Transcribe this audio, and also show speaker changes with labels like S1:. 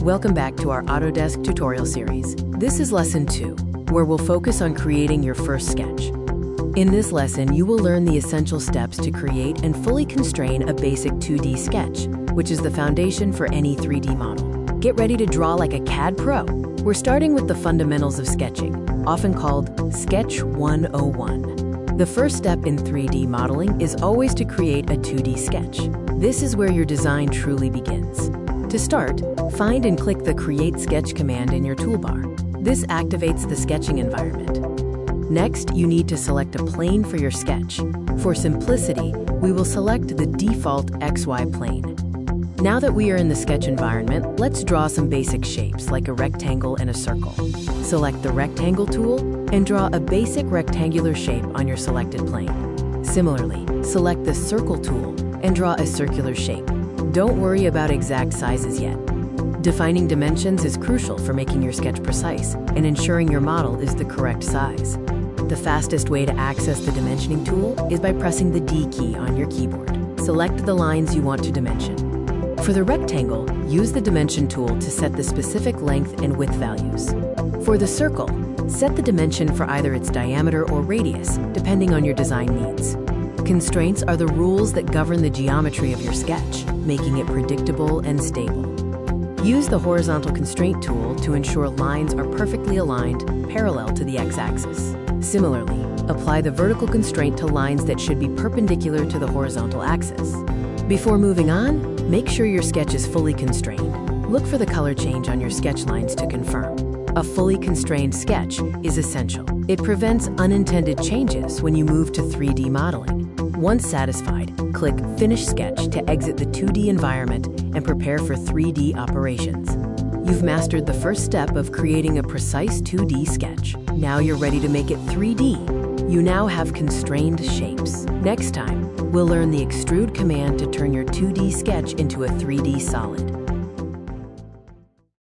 S1: Welcome back to our Autodesk tutorial series. This is Lesson 2, where we'll focus on creating your first sketch. In this lesson, you will learn the essential steps to create and fully constrain a basic 2D sketch, which is the foundation for any 3D model. Get ready to draw like a CAD pro. We're starting with the fundamentals of sketching, often called Sketch 101. The first step in 3D modeling is always to create a 2D sketch. This is where your design truly begins. To start, find and click the Create Sketch command in your toolbar. This activates the sketching environment. Next, you need to select a plane for your sketch. For simplicity, we will select the default XY plane. Now that we are in the sketch environment, let's draw some basic shapes like a rectangle and a circle. Select the Rectangle tool and draw a basic rectangular shape on your selected plane. Similarly, select the Circle tool and draw a circular shape. Don't worry about exact sizes yet. Defining dimensions is crucial for making your sketch precise and ensuring your model is the correct size. The fastest way to access the dimensioning tool is by pressing the D key on your keyboard. Select the lines you want to dimension. For the rectangle, use the Dimension tool to set the specific length and width values. For the circle, set the dimension for either its diameter or radius, depending on your design needs. Constraints are the rules that govern the geometry of your sketch, making it predictable and stable. Use the Horizontal Constraint tool to ensure lines are perfectly aligned, parallel to the x-axis. Similarly, apply the Vertical Constraint to lines that should be perpendicular to the horizontal axis. Before moving on, make sure your sketch is fully constrained. Look for the color change on your sketch lines to confirm. A fully constrained sketch is essential. It prevents unintended changes when you move to 3D modeling. Once satisfied, click Finish Sketch to exit the 2D environment and prepare for 3D operations. You've mastered the first step of creating a precise 2D sketch. Now you're ready to make it 3D. You now have constrained shapes. Next time, we'll learn the Extrude command to turn your 2D sketch into a 3D solid.